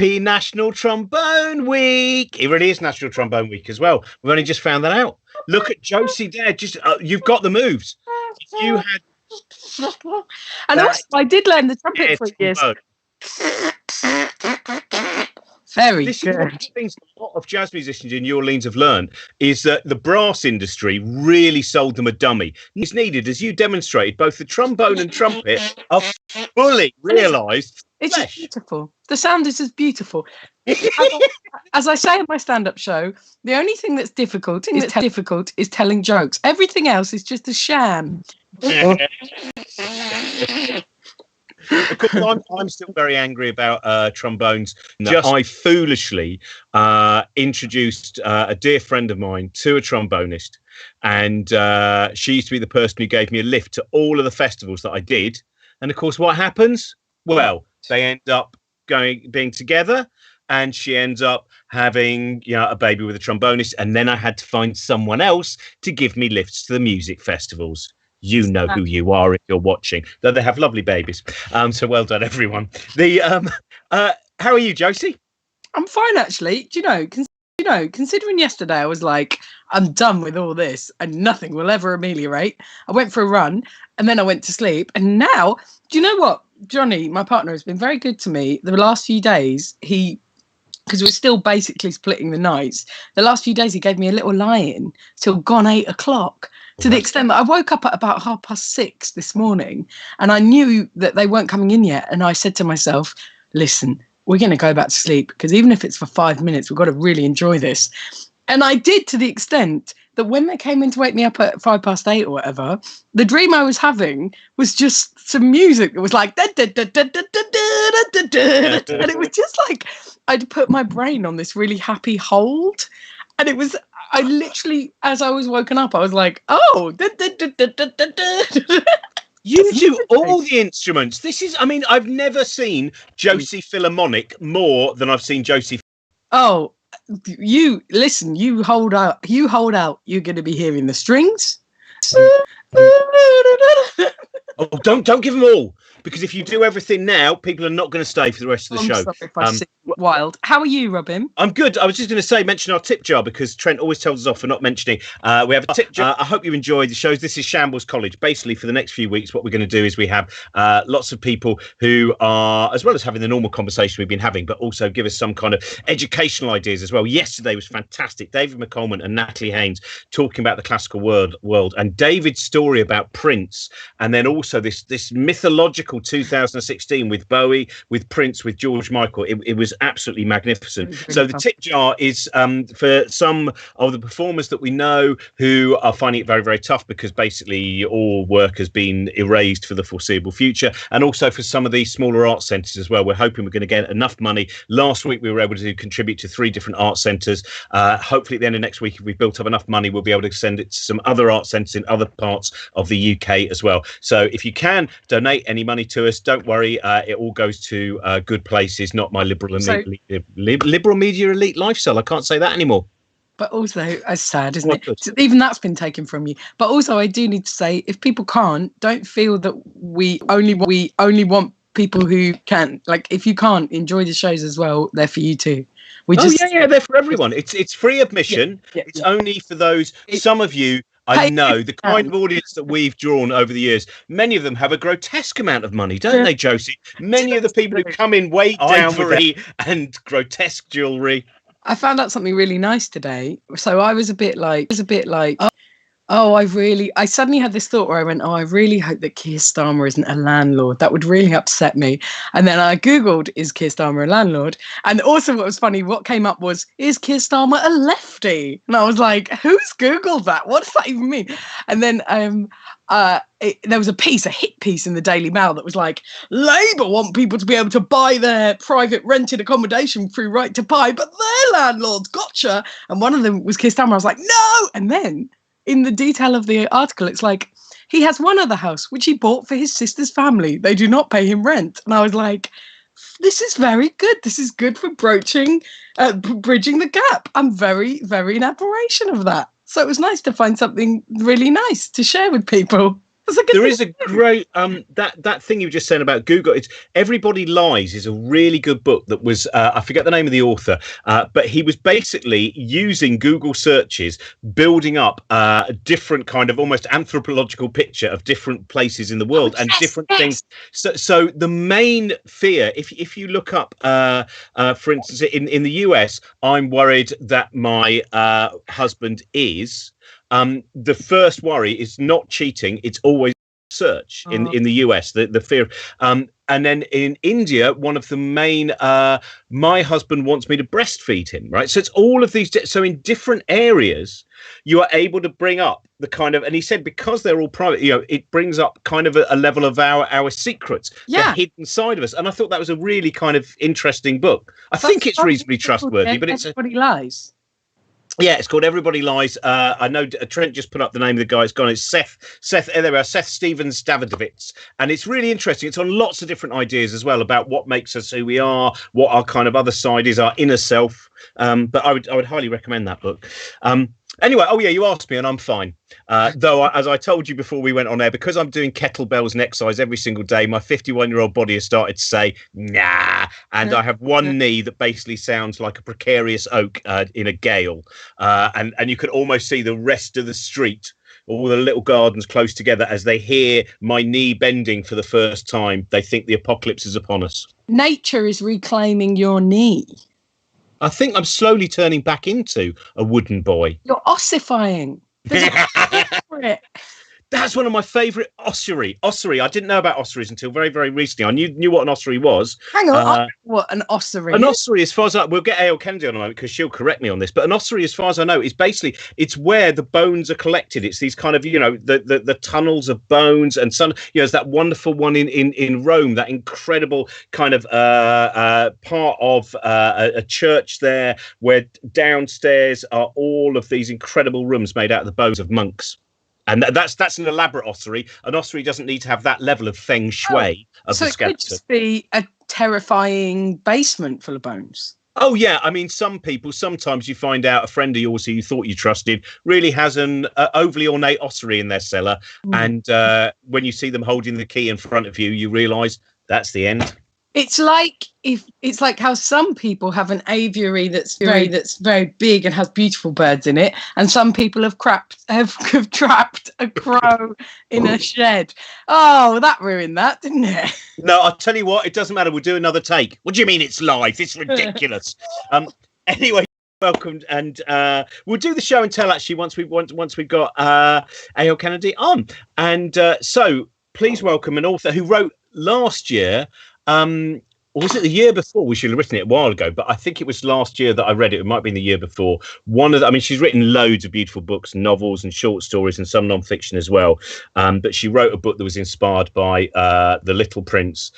Happy National Trombone Week. It really is National Trombone Week as well. We've only just found that out. Look at Josie there. Just you've got the moves. If you had, and also I did learn the trumpet for years. Very this good. Is one of the things a lot of jazz musicians in New Orleans have learned is that the brass industry really sold them a dummy. It's needed, as you demonstrated, both the trombone and trumpet are fully realised. It's just beautiful. The sound is just beautiful. As I say in my stand-up show, the only thing that's difficult is telling jokes. Everything else is just a sham. Of course, I'm still very angry about trombones. I foolishly introduced a dear friend of mine to a trombonist, and she used to be the person who gave me a lift to all of the festivals that I did. And of course, what happens? Well, they end up being together, and she ends up having a baby with a trombonist, and then I had to find someone else to give me lifts to the music festivals. You know who you are if you're watching, though they have lovely babies. So well done, everyone. How are you, Josie? I'm fine, actually. Do you know, considering yesterday I was like, I'm done with all this and nothing will ever ameliorate. I went for a run and then I went to sleep. And now, do you know what? Johnny, my partner, has been very good to me the last few days. Because we're still basically splitting the nights. The last few days he gave me a little lie-in till gone 8 o'clock. To the extent that I woke up at about 6:30 this morning and I knew that they weren't coming in yet. And I said to myself, listen, we're going to go back to sleep because even if it's for 5 minutes, we've got to really enjoy this. And I did, to the extent that when they came in to wake me up at 8:05 or whatever, the dream I was having was just some music that was like, and it was just like I'd put my brain on this really happy hold. And it was, I literally, as I was woken up, I was like, oh. You do all the instruments. This is, I mean, I've never seen Josie Philharmonic more than I've seen Josie. Oh, you listen, you hold out. You're going to be hearing the strings. Oh, don't give them all, because if you do everything now, people are not going to stay for the rest of the show. Sorry if I wild. How are you, Robin? I'm good. I was just going to say, mention our tip jar, because Trent always tells us off for not mentioning. We have a tip jar. I hope you enjoy the shows. This is Shambles College. Basically, for the next few weeks, what we're going to do is we have lots of people who are, as well as having the normal conversation we've been having, but also give us some kind of educational ideas as well. Yesterday was fantastic. David McColeman and Natalie Haynes talking about the classical world, and David's story about Prince, and then also this mythological 2016 with Bowie, with Prince, with George Michael. It was absolutely magnificent. So the tip jar is for some of the performers that we know who are finding it very, very tough because basically all work has been erased for the foreseeable future, and also for some of these smaller art centres as well. We're hoping we're going to get enough money. Last week we were able to contribute to 3 different art centres. Hopefully at the end of next week, if we've built up enough money, we'll be able to send it to some other art centres in other parts of the UK as well. So if you can donate any money to us, don't worry, it all goes to good places, not my liberal media elite lifestyle. I can't say that anymore. But also, it's sad, isn't it? Even that's been taken from you. But also, I do need to say, if people can't, don't feel that we only want people who can. Like, if you can't enjoy the shows as well, they're for you too. They're for everyone. It's free admission. It's only for those. Some of you, I know the kind of audience that we've drawn over the years. Many of them have a grotesque amount of money, don't they, Josie? Many of the people who come in weighed down with and grotesque jewellery. I found out something really nice today. So I was a bit like, I suddenly had this thought where I went, I really hope that Keir Starmer isn't a landlord. That would really upset me. And then I Googled, is Keir Starmer a landlord? And also what was funny, what came up was, is Keir Starmer a lefty? And I was like, who's Googled that? What does that even mean? And then there was a hit piece in the Daily Mail that was like, Labour want people to be able to buy their private rented accommodation through Right to Buy, but their landlords, gotcha. And one of them was Keir Starmer. I was like, no! And then in the detail of the article, it's like, he has one other house, which he bought for his sister's family. They do not pay him rent. And I was like, this is very good. This is good for bridging the gap. I'm very, very in admiration of that. So it was nice to find something really nice to share with people. There is a great that thing you were just saying about Google. It's Everybody Lies is a really good book that was I forget the name of the author, but he was basically using Google searches, building up a different kind of almost anthropological picture of different places in the world and different things. So the main fear, if you look up, for instance, in the US, I'm worried that my husband is. The first worry is not cheating; it's always search in the US. The fear, and then in India, one of the main. My husband wants me to breastfeed him, right? So it's all of these. So in different areas, you are able to bring up the kind of, and he said because they're all private, it brings up kind of a level of our secrets, the hidden side of us. And I thought that was a really kind of interesting book. I think it's reasonably trustworthy, but it's Everybody Lies. Yeah, it's called Everybody Lies. I know Trent just put up the name of the guy. It's gone. It's Seth. There we are. Seth Stevens Davidovitz, and it's really interesting. It's on lots of different ideas as well about what makes us who we are, what our kind of other side is, our inner self. But I would highly recommend that book. Anyway, you asked me and I'm fine. Though, as I told you before we went on air, because I'm doing kettlebells and exercise every single day, my 51-year-old body has started to say, nah. And I have one knee that basically sounds like a precarious oak in a gale. And you could almost see the rest of the street, all the little gardens close together as they hear my knee bending for the first time. They think the apocalypse is upon us. Nature is reclaiming your knee. I think I'm slowly turning back into a wooden boy. You're ossifying. There's a for it. That's one of my favourite ossuary. I didn't know about ossuaries until very, very recently. I knew what an ossuary was. Hang on, what an ossuary? An ossuary, as far as we'll get A.L. Kennedy on a moment because she'll correct me on this. But an ossuary, as far as I know, is basically it's where the bones are collected. It's these kind of the tunnels of bones and some. There's that wonderful one in Rome, that incredible kind of part of a church there, where downstairs are all of these incredible rooms made out of the bones of monks. And that's an elaborate ossuary. An ossuary doesn't need to have that level of feng shui of the skeleton. So it could just be a terrifying basement full of bones. Oh, yeah. I mean, sometimes you find out a friend of yours who you thought you trusted really has an overly ornate ossuary in their cellar. And when you see them holding the key in front of you, you realise that's the end. It's like how some people have an aviary that's very big and has beautiful birds in it, and some people have trapped a crow in a shed. Oh, that ruined that, didn't it? No, I'll tell you what, it doesn't matter. We'll do another take. What do you mean it's live? It's ridiculous. Anyway, welcome, and we'll do the show and tell actually once we've got A.L. Kennedy on, and so please welcome an author who wrote last year. Or was it the year before? We should have written it a while ago, but I think it was last year that I read it. It might have been the year before. She's written loads of beautiful books, novels and short stories and some non-fiction as well. But she wrote a book that was inspired by The Little Prince,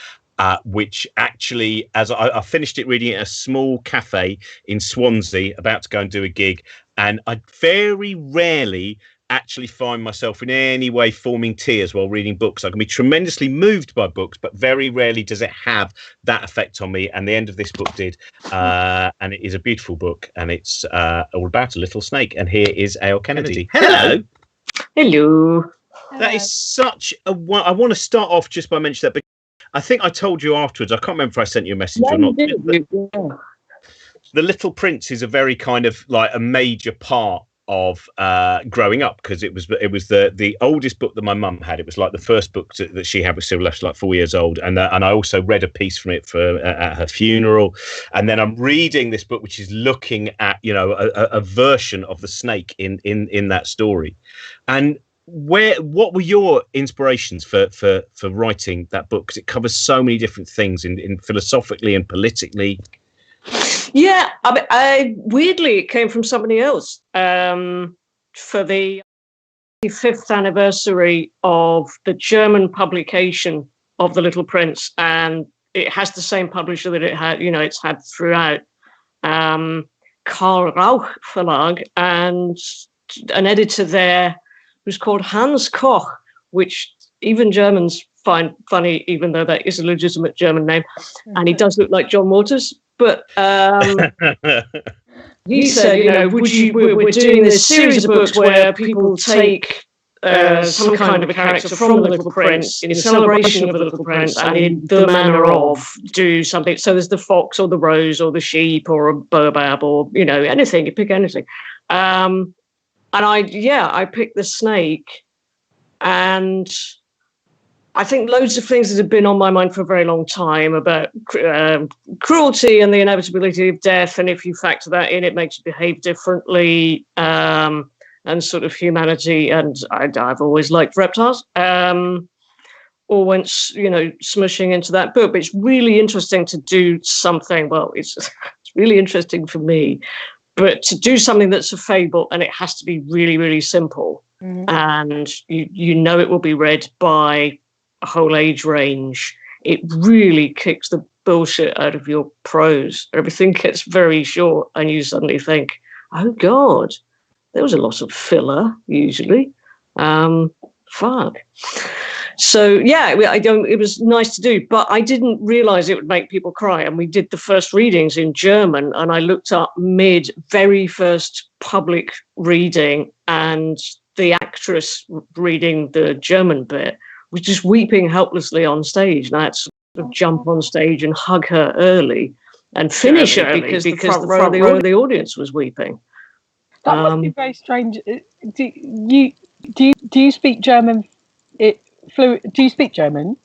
which actually, as I finished it reading it at a small cafe in Swansea, about to go and do a gig. And I very rarely actually find myself in any way forming tears while reading books. I can be tremendously moved by books, but very rarely does it have that effect on me. And the end of this book did. And it is a beautiful book, and it's all about a little snake. And here is A.L. Kennedy. Hello. Hello. That is such a I want to start off just by mentioning that, but I think I told you afterwards. I can't remember if I sent you a message or not. The Little Prince is a very kind of like a major part of growing up, because it was the oldest book that my mum had. It was like the first book that she had was still left like 4 years old, and I also read a piece from it at her funeral. And then I'm reading this book which is looking at a version of the snake in that story. And what were your inspirations for writing that book, because it covers so many different things in philosophically and politically? Yeah, I weirdly, it came from somebody else. For the 5th anniversary of the German publication of The Little Prince, and it has the same publisher that it had, it's had throughout, Karl Rauch Verlag, and an editor there who's called Hans Koch, which even Germans find funny, even though that is a legitimate German name, and he does look like John Waters. But he said, we're doing this series of books where people take some kind of a character from The Little Prince, in celebration of The Little Prince, and in the manner of do something. So there's the fox or the rose or the sheep or a baobab or, anything. You pick anything. And I picked the snake. And I think loads of things that have been on my mind for a very long time about cruelty and the inevitability of death. And if you factor that in, it makes you behave differently. And sort of humanity, and I've always liked reptiles, all went, smushing into that book. But it's really interesting to do something, it's really interesting for me, but to do something that's a fable, and it has to be really, really simple. Mm-hmm. And it will be read by a whole age range. It really kicks the bullshit out of your prose. Everything gets very short, and you suddenly think, oh, God. There was a lot of filler, usually. Fuck. So, it was nice to do, but I didn't realise it would make people cry. And we did the first readings in German, and I looked up very first public reading, and the actress reading the German bit was just weeping helplessly on stage. And I had to sort of jump on stage and hug her early and finish early because the front row of the audience was weeping. That must be very strange. Do you speak German? Do you speak German?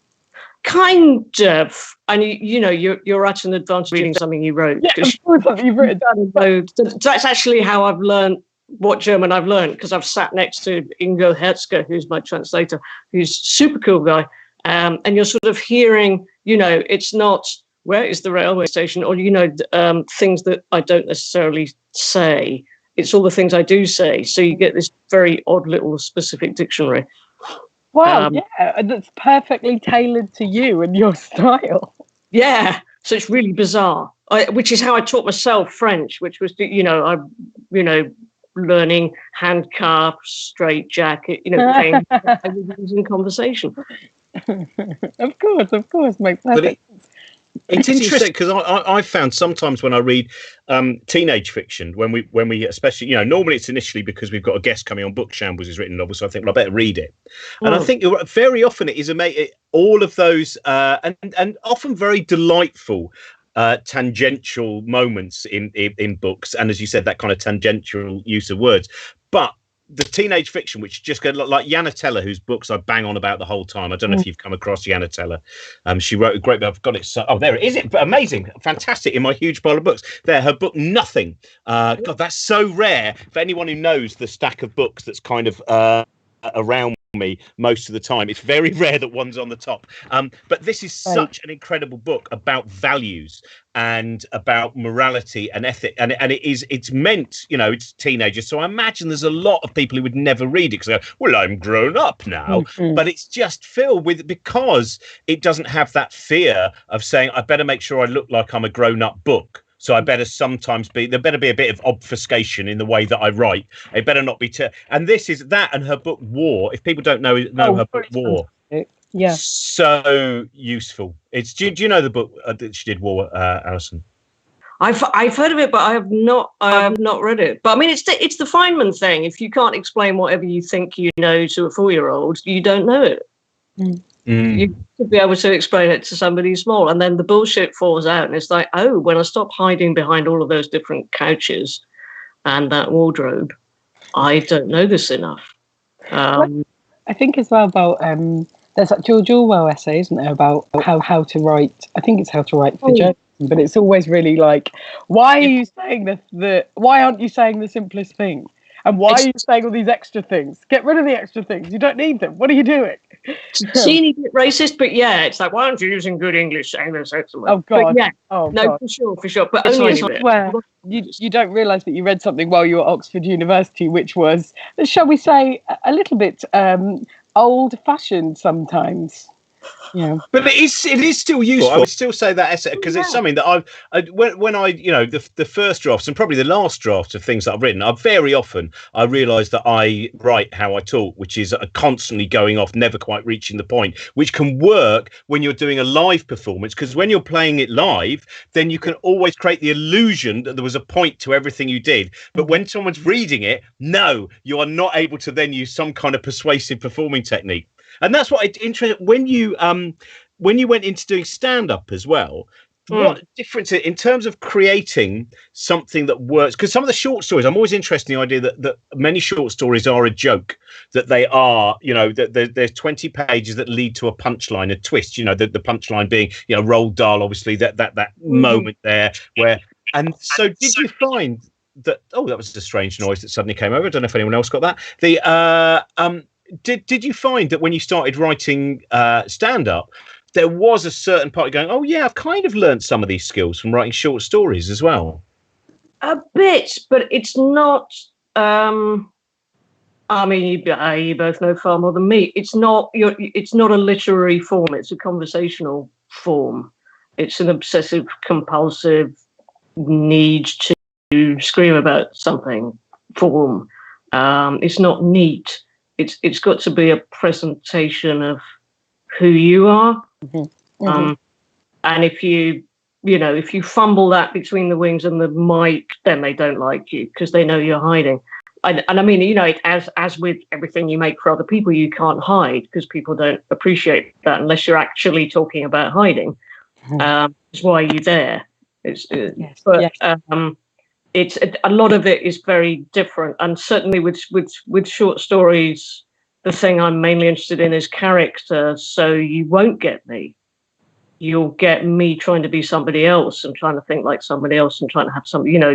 Kind of. And you're at an advantage reading something you wrote. Yeah, of course, something you've written. That's actually how I've learned what German I've learned, because I've sat next to Ingo Herzke, who's my translator, who's a super cool guy. And you're sort of hearing, it's not where is the railway station, or things that I don't necessarily say. It's all the things I do say. So you get this very odd little specific dictionary. Wow, and that's perfectly tailored to you and your style. Yeah, so it's really bizarre. Which is how I taught myself French, which was, learning handcuff, straight jacket, things I would use in conversation. Of course, makes perfect sense. It's interesting because I found sometimes when I read teenage fiction, when we especially, normally it's initially because we've got a guest coming on book, Shambles has written a novel, so I think, I better read it. And I think very often it is all of those and often very delightful tangential moments in books. And as you said, that kind of tangential use of words. But the teenage fiction, which just go like Yana Teller, whose books I bang on about the whole time. I don't know if you've come across Yana Teller. She wrote a great book. I've got it. There it is. It amazing, fantastic in my huge pile of books. There, her book Nothing. God, that's so rare for anyone who knows the stack of books that's kind of around me most of the time. It's very rare that one's on the top. But this is such an incredible book about values and about morality and ethic, and it's meant, it's teenagers, so I imagine there's a lot of people who would never read it because they go, well, I'm grown up now. But it's just filled with, because it doesn't have that fear of saying I better make sure I look like I'm a grown-up book. So I better sometimes there better be a bit of obfuscation in the way that I write. It better not be and this is that, and her book War. If people don't know her book War, yeah, so useful. It's do you know the book that she did, War, Alison? I've heard of it, but I have not read it. But I mean, it's the Feynman thing. If you can't explain whatever you think you know to a 4-year-old, you don't know it. You should be able to explain it to somebody small, and then the bullshit falls out, and it's like, oh, when I stop hiding behind all of those different couches and that wardrobe, I don't know this enough. I think as well about there's that George Orwell essay, isn't there, about how to write? I think it's how to write for journalism, but it's always really like, why are you saying why aren't you saying the simplest thing? And why are you saying all these extra things? Get rid of the extra things. You don't need them. What are you doing? It's a teeny bit racist, but yeah, it's like, why aren't you using good English saying this? Oh, God. But yeah, no, God. For sure. But only where you don't realise that you read something while you were at Oxford University, which was, shall we say, a little bit old-fashioned sometimes. Yeah. But it is still useful. I would still say that essay because it's something that when I the first drafts and probably the last drafts of things that I've written, very often I realise that I write how I talk, which is constantly going off, never quite reaching the point, which can work when you're doing a live performance, because when you're playing it live, then you can always create the illusion that there was a point to everything you did. But when someone's reading it, no, you are not able to then use some kind of persuasive performing technique. And that's what interested when you went into doing stand-up as well. What difference in terms of creating something that works? Because some of the short stories, I'm always interested in the idea that many short stories are a joke, that they are, that there's 20 pages that lead to a punchline, a twist. The punchline being, Roald Dahl, obviously that moment there where. And so, did you find that? Oh, that was a strange noise that suddenly came over. I don't know if anyone else got that. Did you find that when you started writing stand-up, there was a certain part going, oh, yeah, I've kind of learned some of these skills from writing short stories as well? A bit, but it's not... I mean, you both know far more than me. It's not a literary form. It's a conversational form. It's an obsessive, compulsive need to scream about something form. It's not neat. It's got to be a presentation of who you are. And if you fumble that between the wings and the mic, then they don't like you because they know you're hiding. And I mean, as with everything you make for other people, you can't hide because people don't appreciate that unless you're actually talking about hiding. It's why you're there. It's a lot of it is very different, and certainly with short stories, the thing I'm mainly interested in is character. So you won't get me. You'll get me trying to be somebody else and trying to think like somebody else and trying to have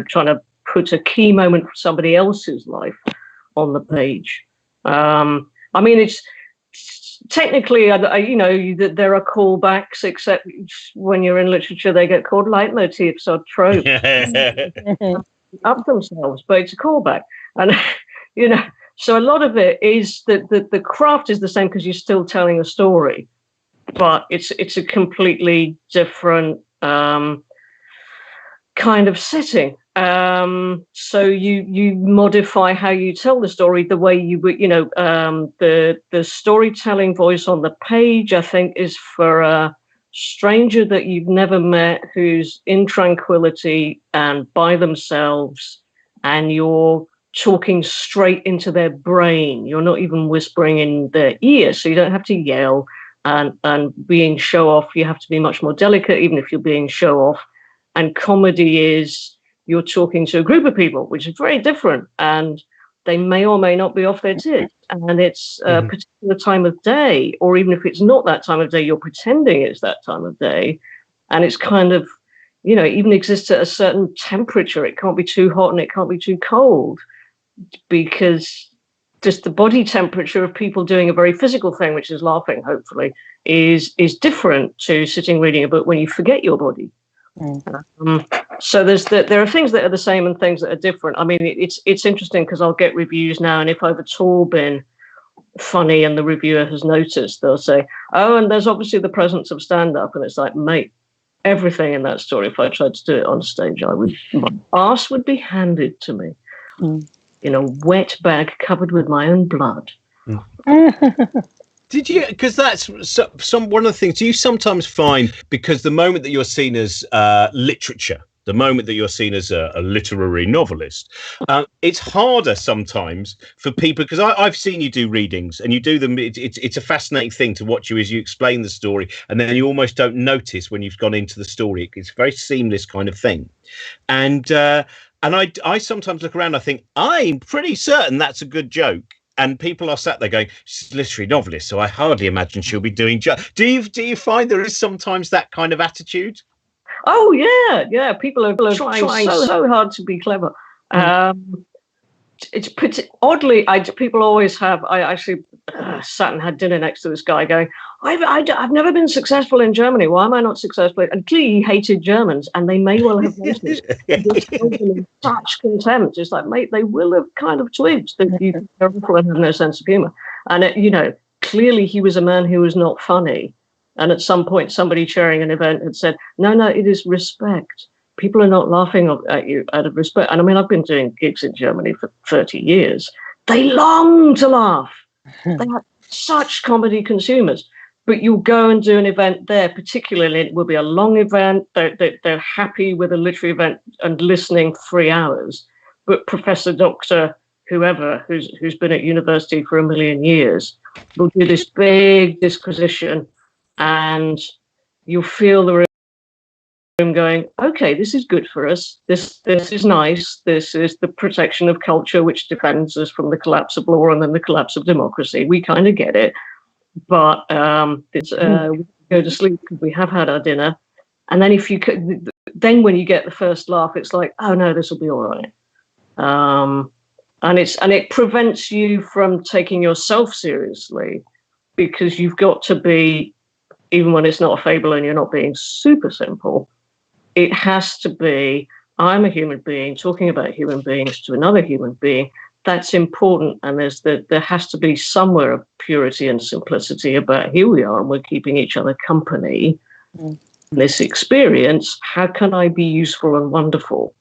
trying to put a key moment for somebody else's life on the page. I mean, it's technically, there are callbacks, except when you're in literature, they get called leitmotifs or tropes. Up themselves, but it's a callback. And, so a lot of it is that the craft is the same because you're still telling a story, but it's a completely different kind of setting. So you modify how you tell the story, the way you would, the storytelling voice on the page, I think, is for a stranger that you've never met who's in tranquility and by themselves, and you're talking straight into their brain. You're not even whispering in their ear, so you don't have to yell. And being show off, you have to be much more delicate, even if you're being show off. And comedy is you're talking to a group of people, which is very different, and they may or may not be off their tits, and it's a particular time of day, or even if it's not that time of day, you're pretending it's that time of day, and it's kind of, it even exists at a certain temperature. It can't be too hot and it can't be too cold, because just the body temperature of people doing a very physical thing, which is laughing, hopefully, is different to sitting reading a book when you forget your body. So there are things that are the same and things that are different. I mean, it's interesting because I'll get reviews now, and if I've at all been funny and the reviewer has noticed, they'll say, "Oh, and there's obviously the presence of stand-up," and it's like, mate, everything in that story. If I tried to do it on stage, my arse would be handed to me in a wet bag covered with my own blood. Did you? Because that's one of the things. Do you sometimes find, because the moment that you're seen as literature, the moment that you're seen as a literary novelist, it's harder sometimes for people, because I've seen you do readings and you do them. It's a fascinating thing to watch you as you explain the story, and then you almost don't notice when you've gone into the story. It's a very seamless kind of thing, and I sometimes look around. I think I'm pretty certain that's a good joke. And people are sat there going, she's a literary novelist, so I hardly imagine she'll be doing Do you find there is sometimes that kind of attitude? Oh, yeah. People are trying so hard to be clever. It's pretty oddly. People always have. I actually sat and had dinner next to this guy going, I've never been successful in Germany. Why am I not successful? And clearly he hated Germans, and they may well have noticed. In such contempt. It's like, mate, they will have kind of twigged that you have no sense of humour. And clearly he was a man who was not funny, And at some point, somebody chairing an event had said, no, it is respect. People are not laughing at you out of respect. And I mean, I've been doing gigs in Germany for 30 years. They long to laugh. They are such comedy consumers. But you'll go and do an event there, particularly it will be a long event. They're happy with a literary event and listening 3 hours. But Professor Doctor, whoever, who's been at university for 1 million years, will do this big disquisition, and you'll feel the room going, okay, this is good for us. This is nice. This is the protection of culture, which defends us from the collapse of law and then the collapse of democracy. We kind of get it. But we go to sleep because we have had our dinner. And then then when you get the first laugh, it's like, oh no, this will be all right. And it prevents you from taking yourself seriously, because you've got to be, even when it's not a fable and you're not being super simple, it has to be, I'm a human being talking about human beings to another human being. That's important, and there has to be somewhere of purity and simplicity about here we are and we're keeping each other company. This experience, how can I be useful and wonderful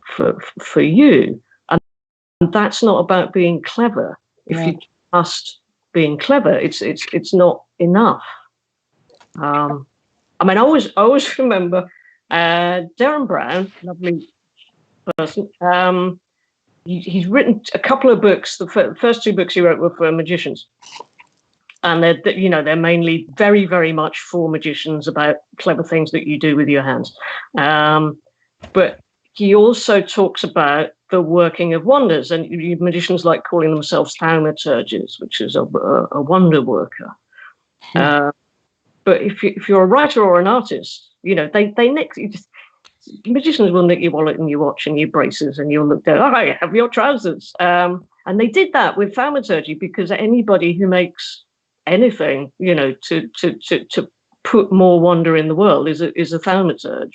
for you? And that's not about being clever. If you just being clever, it's not enough. I mean, I always remember Darren Brown, lovely person. He's written a couple of books. The first 2 books he wrote were for magicians, and they're mainly very, very much for magicians, about clever things that you do with your hands. But he also talks about the working of wonders, and magicians like calling themselves thaumaturges, which is a wonder worker. But if you're a writer or an artist, they nick you. Magicians will nick your wallet and your watch and your braces, and you'll look down, oh, I have your trousers. And they did that with thaumaturgy, because anybody who makes anything, to put more wonder in the world is a thaumaturge.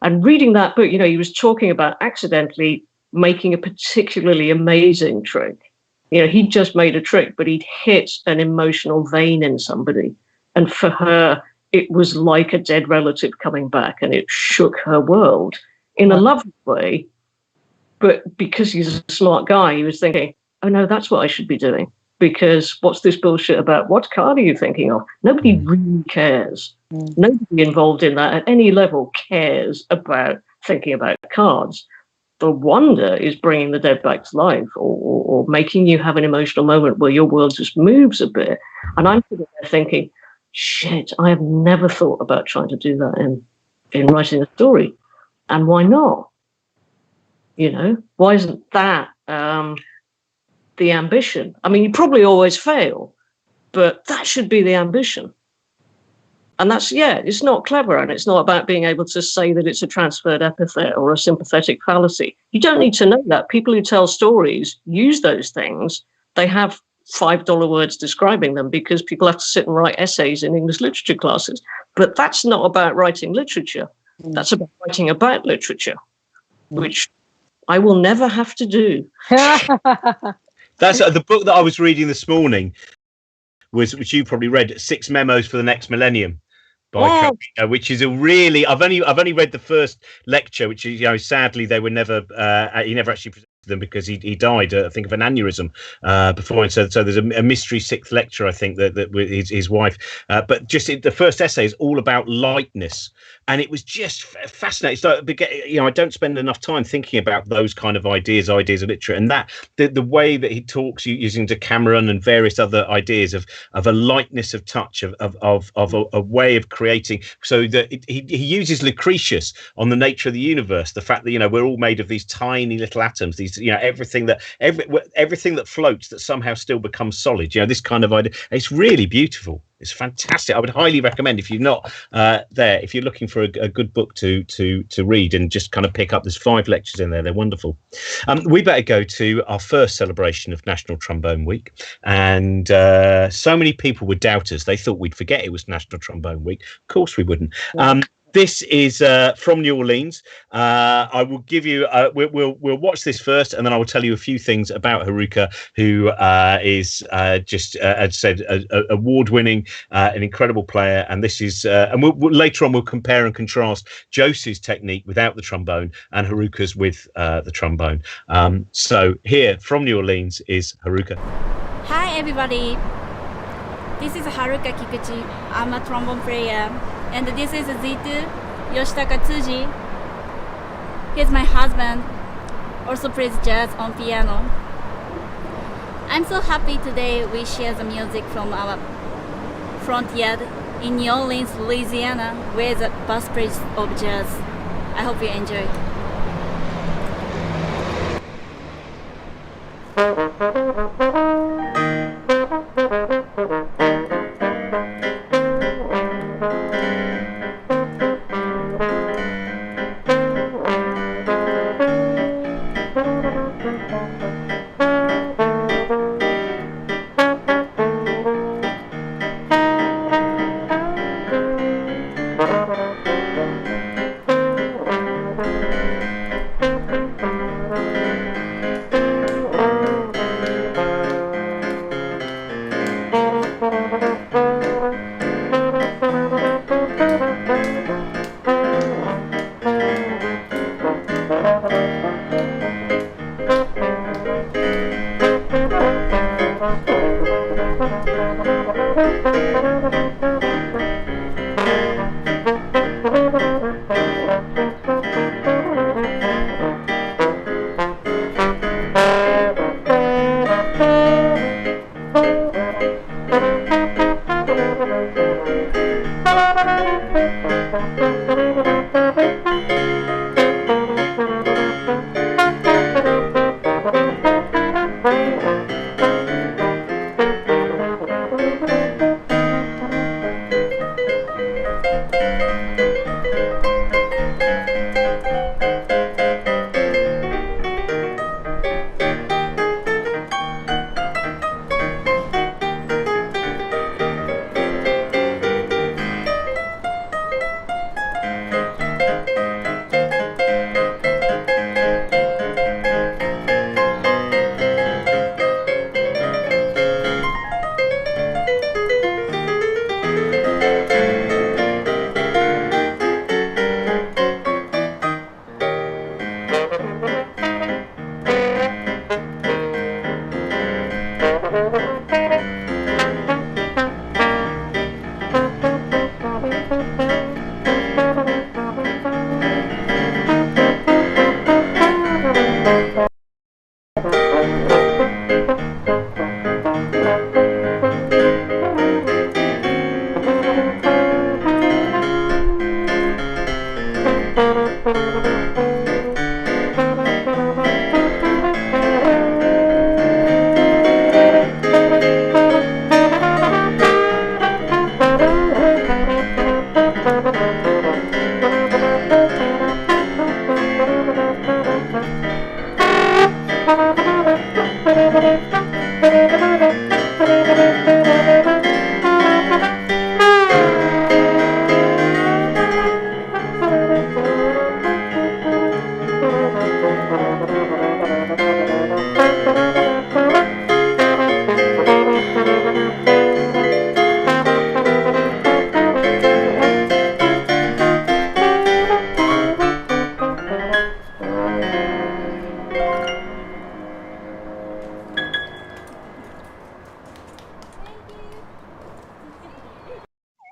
And reading that book, he was talking about accidentally making a particularly amazing trick. He'd just made a trick, but he'd hit an emotional vein in somebody. And for her, it was like a dead relative coming back, and it shook her world in a lovely way. But because he's a smart guy, he was thinking, oh no, that's what I should be doing. Because what's this bullshit about? What card are you thinking of? Nobody really cares. Nobody involved in that at any level cares about thinking about cards. The wonder is bringing the dead back to life, or making you have an emotional moment where your world just moves a bit. And I'm sitting there thinking, shit, I have never thought about trying to do that in writing a story. And why not? Why isn't that the ambition? I mean, you probably always fail, but that should be the ambition. And that's, it's not clever, and it's not about being able to say that it's a transferred epithet or a sympathetic fallacy. You don't need to know that. People who tell stories use those things. They have $5 words describing them because people have to sit and write essays in English literature classes. But that's not about writing literature. That's about writing about literature, which I will never have to do. That's the book that I was reading this morning, which you probably read, 6 Memos for the Next Millennium, by which is a really, I've only read the first lecture, which is, sadly they were never he never actually presented them because he died, I think, of an aneurysm before. So there's a mystery 6th lecture, I think, that with his wife. But just the first essay is all about lightness, and it was just fascinating. So I don't spend enough time thinking about those kind of ideas of literature, and that the way that he talks using Decameron and various other ideas of a lightness of touch, of a way of creating, so that he uses Lucretius on the nature of the universe, the fact that we're all made of these tiny little atoms, these everything that floats that somehow still becomes solid, this kind of idea. It's really beautiful. It's fantastic. I would highly recommend, if you're not if you're looking for a good book to read and just kind of pick up. There's 5 lectures in there. They're wonderful. We better go to our first celebration of National Trombone Week. And so many people were doubters. They thought we'd forget it was National Trombone Week. Of course we wouldn't. This is from New Orleans. I will give you. We'll watch this first, and then I will tell you a few things about Haruka, who is just, as I said, award-winning, an incredible player. And this is, and later on we'll compare and contrast Josie's technique without the trombone and Haruka's with the trombone. So here from New Orleans is Haruka. Hi everybody. This is Haruka Kikuchi. I'm a trombone player, and this is Zitu Yoshitaka Tsuji. He's my husband, also plays jazz on piano. I'm so happy today we share the music from our front yard in New Orleans, Louisiana, where the birthplace of jazz. I hope you enjoy.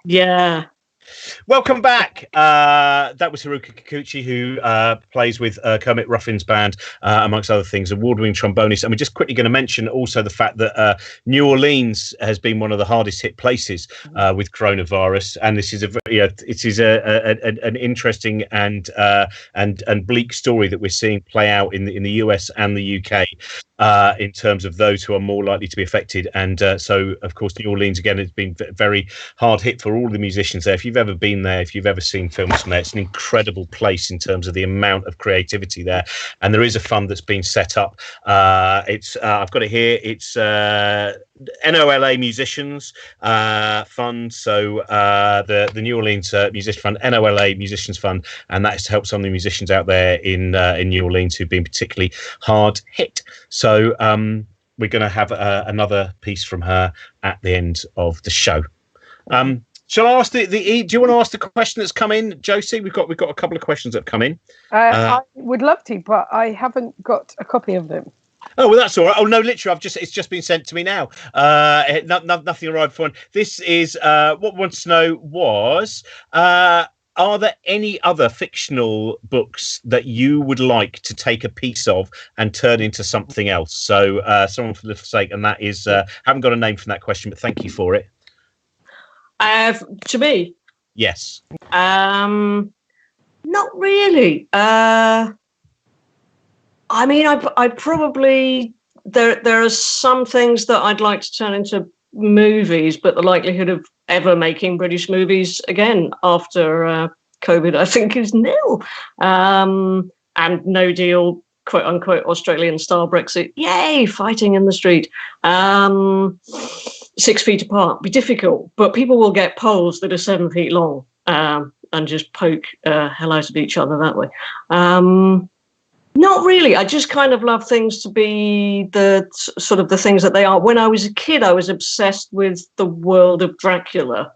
Yeah. Welcome back. That was Haruka Kikuchi, who plays with Kermit Ruffin's band, amongst other things, award-winning trombonist. And we're just quickly going to mention also the fact that New Orleans has been one of the hardest hit places with coronavirus, and this is an interesting and bleak story that we're seeing play out in the US and the UK. in terms of those who are more likely to be affected. And so, of course, New Orleans, again, has been very hard hit for all the musicians there. If you've ever been there, if you've ever seen films from there, it's an incredible place in terms of the amount of creativity there. And there is a fund that's been set up. It's I've got it here. It's NOLA Musicians Fund. So the New Orleans Musician Fund, NOLA Musicians Fund, and that is to help some of the musicians out there in New Orleans who've been particularly hard hit. So we're going to have another piece from her at the end of the show. Shall I ask do you want to ask the question that's come in, Josie? We've got a couple of questions that have come in. I would love to, but I haven't got a copy of them. Oh, well, that's all right. Oh, no, literally, it's just been sent to me now. Nothing arrived for. This is what we want to know was, are there any other fictional books that you would like to take a piece of and turn into something else? So, Someone for the sake, and that is, haven't got a name from that question, but thank you for it. To me? Yes. Not really. I mean, I probably there are some things that I'd like to turn into movies, but the likelihood of ever making British movies again after COVID, I think, is nil. And no deal, quote unquote, Australian style Brexit. Yay, fighting in the street. 6 feet apart, be difficult, but people will get poles that are 7 feet long and just poke hell out of each other that way. Not really. I just kind of love things to be the sort of the things that they are. When I was a kid, I was obsessed with the world of Dracula,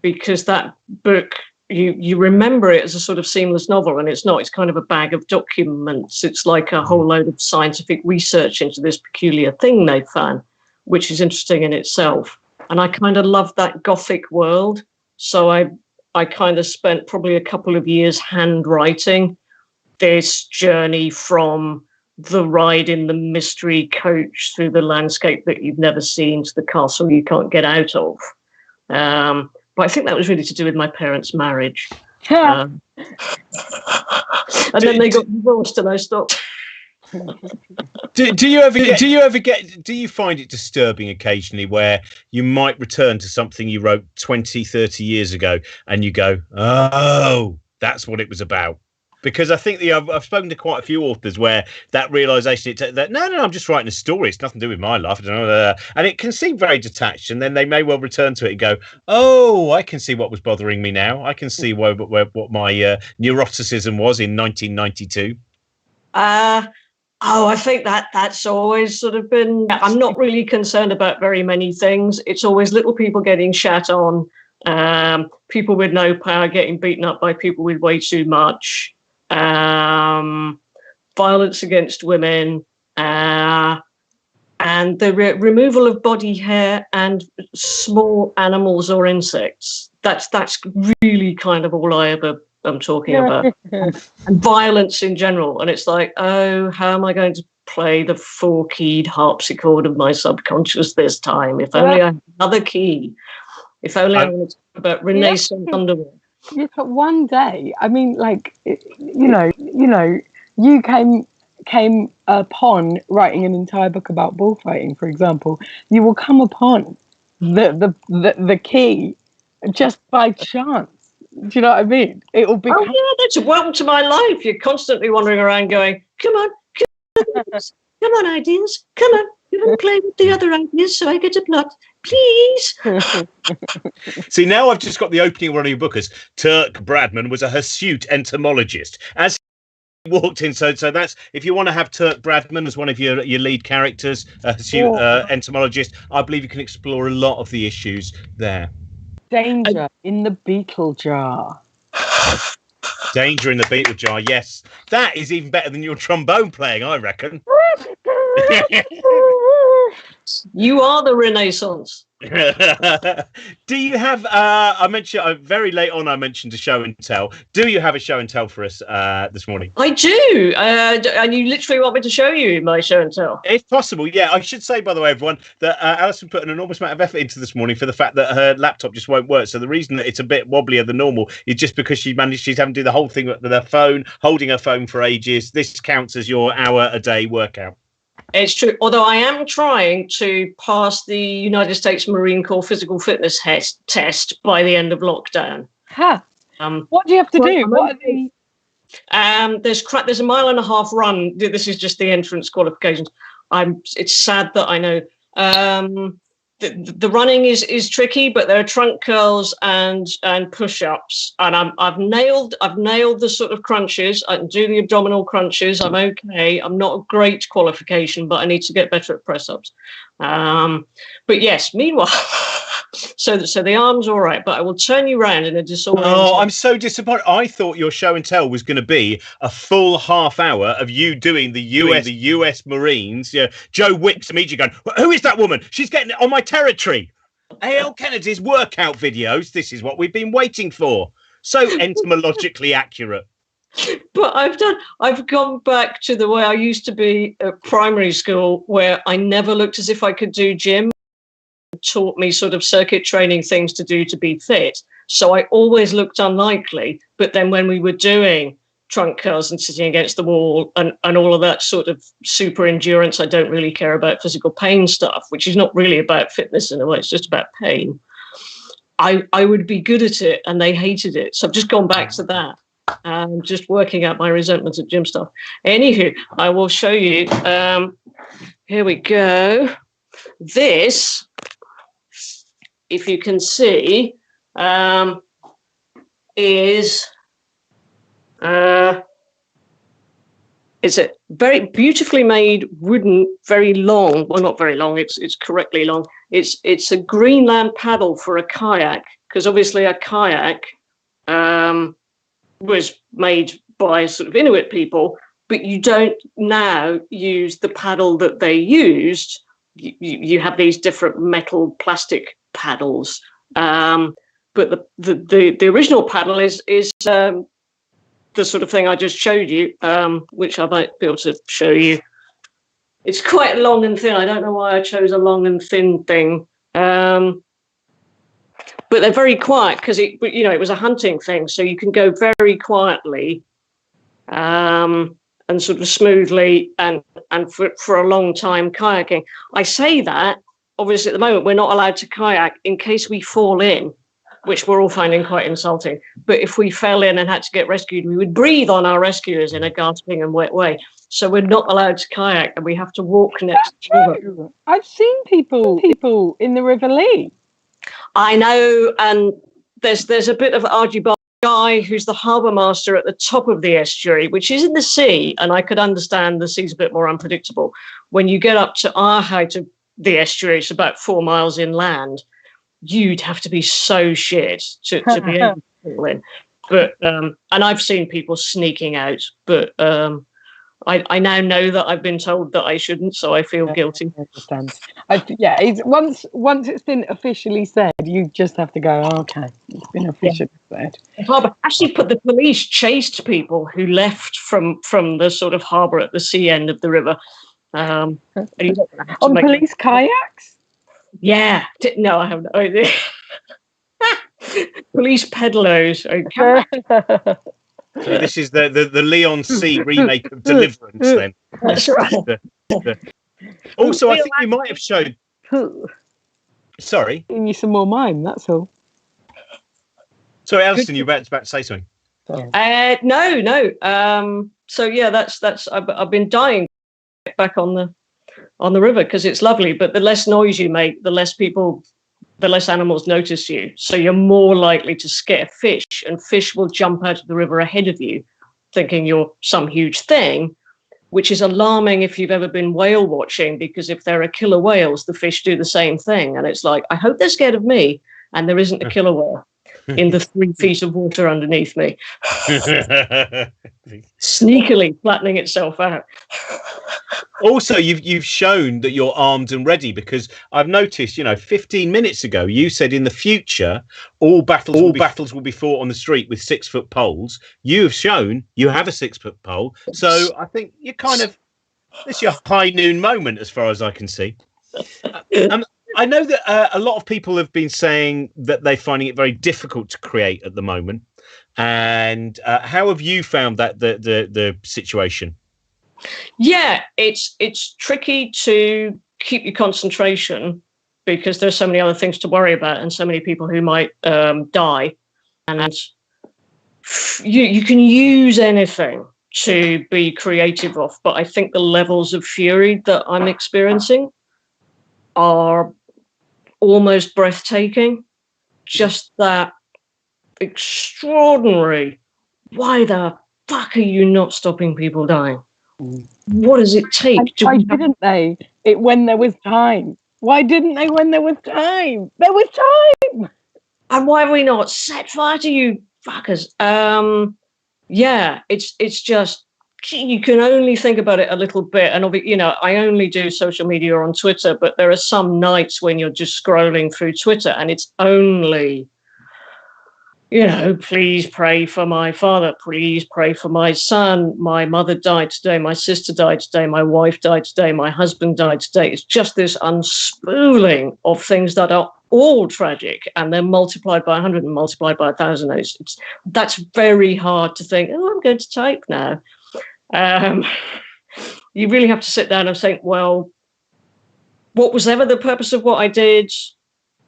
because that book, you remember it as a sort of seamless novel, and it's not. It's kind of a bag of documents. It's like a whole load of scientific research into this peculiar thing they found, which is interesting in itself. And I kind of love that Gothic world. So I kind of spent probably a couple of years handwriting this journey from the ride in the mystery coach through the landscape that you've never seen to the castle you can't get out of. But I think that was really to do with my parents' marriage. And then they got divorced and I stopped. Do you find it disturbing occasionally where you might return to something you wrote 20, 30 years ago and you go, oh, that's what it was about? Because I think I've spoken to quite a few authors where that realization that no, I'm just writing a story. It's nothing to do with my life. I don't know, and it can seem very detached. And then they may well return to it and go, "Oh, I can see what was bothering me now. I can see what my neuroticism was in 1992." I think that's always sort of been. I'm not really concerned about very many things. It's always little people getting shat on, people with no power getting beaten up by people with way too much. Violence against women, and the removal of body hair and small animals or insects. That's really kind of all I ever am talking about. And violence in general. And it's like, oh, how am I going to play the 4-keyed harpsichord of my subconscious this time? If only I had another key. If only I want to talk about Renaissance underwear. Yeah, but one day, I mean, like, you came upon writing an entire book about bullfighting, for example. You will come upon the key just by chance. Do you know what I mean? It will be. Oh yeah, that's a welcome to my life. You're constantly wandering around going, come on, ideas, come on. You can play with the other ideas so I get a plot, please. See, now I've just got the opening of one of your books. Turk Bradman was a hirsute entomologist. As he walked in, so that's, if you want to have Turk Bradman as one of your lead characters, a hirsute entomologist, I believe you can explore a lot of the issues there. Danger in the beetle jar. Danger in the beetle jar, yes. That is even better than your trombone playing, I reckon. You are the Renaissance. Do you have I mentioned very late on, I mentioned a show and tell. Do you have a show and tell for us this morning? I do, and you literally want me to show you my show and tell, if possible. Yeah, I should say, by the way, everyone, that Alison put an enormous amount of effort into this morning for the fact that her laptop just won't work. So the reason that it's a bit wobblier than normal is just because she's having to do the whole thing with her phone, holding her phone for ages. This counts as your hour a day workout. It's true. Although I am trying to pass the United States Marine Corps physical fitness test by the end of lockdown. Huh. What do you have to do? What are the... There's a 1.5 mile run. This is just the entrance qualifications. It's sad that I know. The running is tricky, but there are trunk curls and push-ups, and I've nailed the sort of crunches. I can do the abdominal crunches. I'm okay. I'm not a great qualification, but I need to get better at press-ups. But yes, meanwhile, so the arm's all right, but I will turn you round in a disorder. Oh, I'm so disappointed. I thought your show and tell was going to be a full half hour of you doing the US Marines. Yeah, Joe Wicks immediately going, "Who is that woman? She's getting on my territory." A.L. Kennedy's workout videos. This is what we've been waiting for. So entomologically accurate. But I've gone back to the way I used to be at primary school, where I never looked as if I could do gym. It taught me sort of circuit training things to do to be fit. So I always looked unlikely. But then when we were doing trunk curls and sitting against the wall and all of that sort of super endurance, I don't really care about physical pain stuff, which is not really about fitness in a way. It's just about pain. I would be good at it, and they hated it. So I've just gone back to that. Just working out my resentment of gym stuff. Anywho, I will show you. Here we go. This, if you can see, is it's a very beautifully made wooden, very long. Well, not very long. It's correctly long. It's a Greenland paddle for a kayak, because obviously a kayak was made by sort of Inuit people, but you don't now use the paddle that they used. You have these different metal plastic paddles, but the original paddle is the sort of thing I just showed you, which I might be able to show you. It's quite long and thin. I don't know why I chose a long and thin thing. But they're very quiet because it was a hunting thing, so you can go very quietly and sort of smoothly and for a long time kayaking. I say that, obviously at the moment we're not allowed to kayak in case we fall in, which we're all finding quite insulting. But if we fell in and had to get rescued, we would breathe on our rescuers in a gasping and wet way. So we're not allowed to kayak, and we have to walk next to the river. I've seen people in the River Lee. I know, and there's a bit of argy-bargy guy who's the harbour master at the top of the estuary, which is in the sea, and I could understand the sea's a bit more unpredictable. When you get up to our height of the estuary, it's about 4 miles inland, you'd have to be so shit to be able to pull in. But and I've seen people sneaking out, but I now know that I've been told that I shouldn't, so I feel guilty. I understand. Once it's been officially said, you just have to go, oh, okay, it's been officially said. Actually, the police chased people who left from the sort of harbour at the sea end of the river. On police kayaks? Yeah. No, I have no idea. Police peddlers. Okay. So this is the Leon C remake of Deliverance, then. That's right. Also, I think you might have showed. Sorry. Giving you some more mime. That's all. Sorry, Alison, you were about to say something. No. So yeah, that's. I've been dying to get back on the river because it's lovely. But the less noise you make, the less animals notice you. So you're more likely to scare fish, and fish will jump out of the river ahead of you, thinking you're some huge thing, which is alarming if you've ever been whale watching, because if there are killer whales, the fish do the same thing. And it's like, I hope they're scared of me, and there isn't a killer whale in the 3 feet of water underneath me, sneakily flattening itself out. Also, you've shown that you're armed and ready, because I've noticed, 15 minutes ago, you said in the future, all battles will be fought on the street with 6-foot poles. You have shown you have a 6-foot pole. So I think you're it's your high noon moment, as far as I can see. I know that a lot of people have been saying that they're finding it very difficult to create at the moment. And how have you found that the situation? Yeah, it's tricky to keep your concentration because there's so many other things to worry about and so many people who might die. And you can use anything to be creative of, but I think the levels of fury that I'm experiencing are almost breathtaking. Just that extraordinary, why the fuck are you not stopping people dying? What does it take? Why didn't they? When there was time. Why didn't they when there was time? There was time! And why have we not set fire to you fuckers? Yeah, it's just, you can only think about it a little bit. And, I only do social media on Twitter, but there are some nights when you're just scrolling through Twitter and it's only, please pray for my father, please pray for my son, my mother died today, my sister died today, my wife died today, my husband died today. It's just this unspooling of things that are all tragic, and then multiplied by 100 and multiplied by 1,000. That's very hard to think, I'm going to type now. You really have to sit down and think, well, what was ever the purpose of what I did?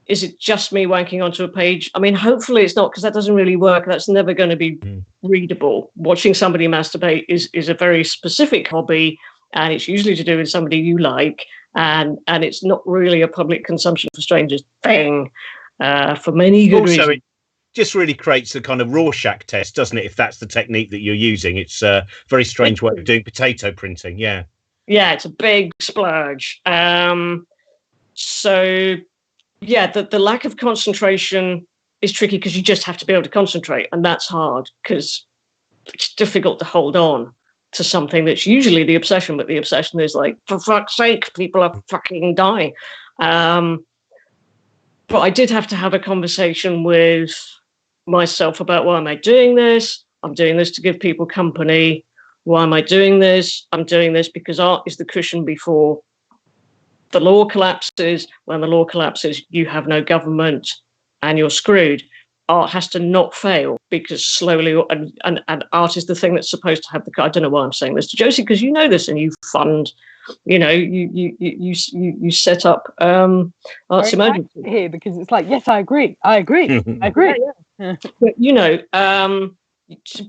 Is it just me wanking onto a page? I mean, hopefully it's not, because that doesn't really work. That's never going to be readable. Watching somebody masturbate is a very specific hobby, and it's usually to do with somebody you like, and it's not really a public consumption for strangers thing, for many good reasons. It just really creates the kind of Rorschach test, doesn't it, if that's the technique that you're using? It's a very strange way of doing potato printing, yeah. Yeah, it's a big splurge. So... yeah, the lack of concentration is tricky because you just have to be able to concentrate. And that's hard because it's difficult to hold on to something that's usually the obsession. But the obsession is like, for fuck's sake, people are fucking dying. But I did have to have a conversation with myself about, why am I doing this? I'm doing this to give people company. Why am I doing this? I'm doing this because art is the cushion before the law collapses. When the law collapses, you have no government and you're screwed. Art has to not fail because slowly, and art is the thing that's supposed to have the, I don't know why I'm saying this to Josie, because you know this and you fund, you set up Arts Emergency here, because it's like, yes, I agree. Yeah. But,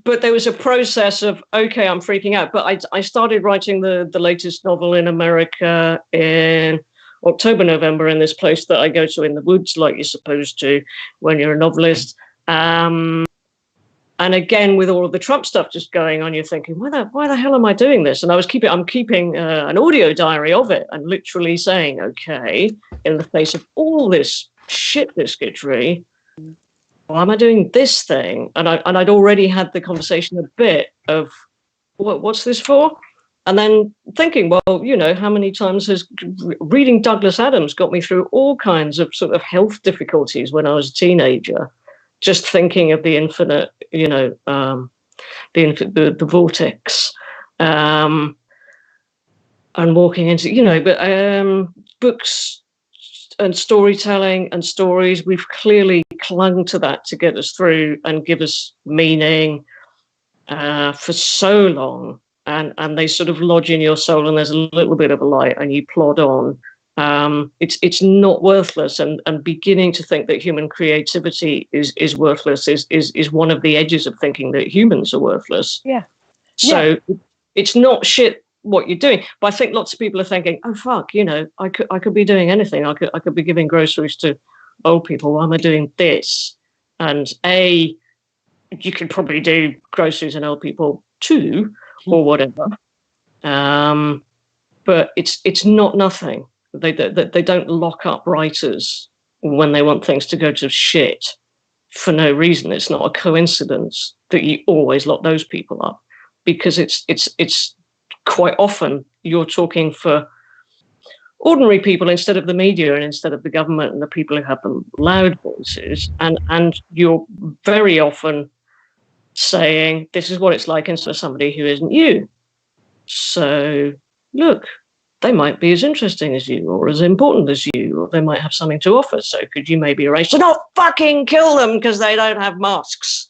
but there was a process of, okay, I'm freaking out. But I started writing the latest novel in America in October, November, in this place that I go to in the woods, like you're supposed to when you're a novelist. And again, with all of the Trump stuff just going on, you're thinking, why the hell am I doing this? And I'm keeping an audio diary of it and literally saying, okay, in the face of all this shit biscuitry, why am I doing this thing? And I'd already had the conversation a bit of, what's this for? And then thinking, well, how many times has reading Douglas Adams got me through all kinds of sort of health difficulties when I was a teenager, just thinking of the infinite, the vortex, and walking into, books and storytelling and stories, we've clearly clung to that to get us through and give us meaning for so long, and they sort of lodge in your soul, and there's a little bit of a light and you plod on. It's not worthless, and beginning to think that human creativity is worthless is one of the edges of thinking that humans are worthless. So it's not shit what you're doing, but I think lots of people are thinking, oh fuck, I could be doing anything. I could be giving groceries to old people. Why am I doing this? And you could probably do groceries and old people too, or whatever. But it's not nothing. They don't lock up writers when they want things to go to shit for no reason. It's not a coincidence that you always lock those people up, because it's quite often you're talking for ordinary people instead of the media and instead of the government and the people who have the loud voices, and you're very often saying this is what it's like instead of somebody who isn't you. So look, they might be as interesting as you or as important as you, or they might have something to offer. So could you maybe arrange to not fucking kill them because they don't have masks?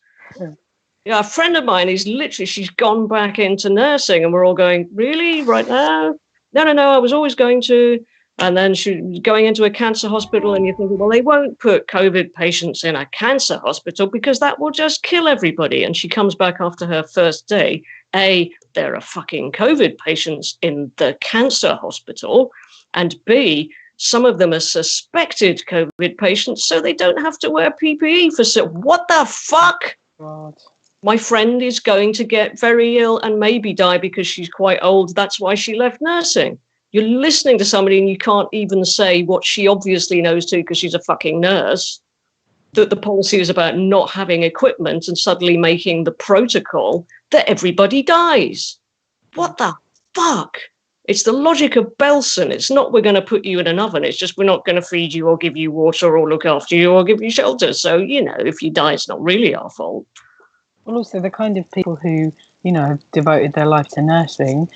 Yeah, a friend of mine is literally, she's gone back into nursing, and we're all going, really, right now? No, I was always going to. And then she was going into a cancer hospital, and you're thinking, well, they won't put COVID patients in a cancer hospital because that will just kill everybody. And she comes back after her first day. A, there are fucking COVID patients in the cancer hospital. And B, some of them are suspected COVID patients, so they don't have to wear PPE for what the fuck? God. My friend is going to get very ill and maybe die because she's quite old. That's why she left nursing. You're listening to somebody and you can't even say what she obviously knows too, because she's a fucking nurse, that the policy is about not having equipment and suddenly making the protocol that everybody dies. What the fuck? It's the logic of Belson. It's not we're going to put you in an oven. It's just we're not going to feed you or give you water or look after you or give you shelter. So, if you die, it's not really our fault. Well, also the kind of people who, devoted their life to nursing,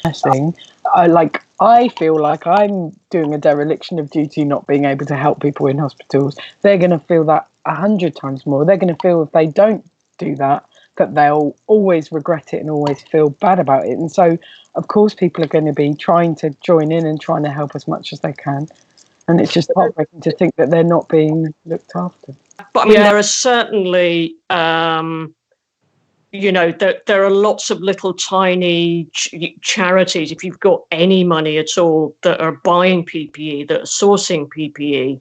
I feel like I'm doing a dereliction of duty not being able to help people in hospitals. They're going to feel that 100 times more. They're going to feel if they don't do that they'll always regret it and always feel bad about it. And so, of course, people are going to be trying to join in and trying to help as much as they can. And it's just heartbreaking to think that they're not being looked after. But, there are certainly... there are lots of little tiny charities, if you've got any money at all, that are buying PPE, that are sourcing PPE.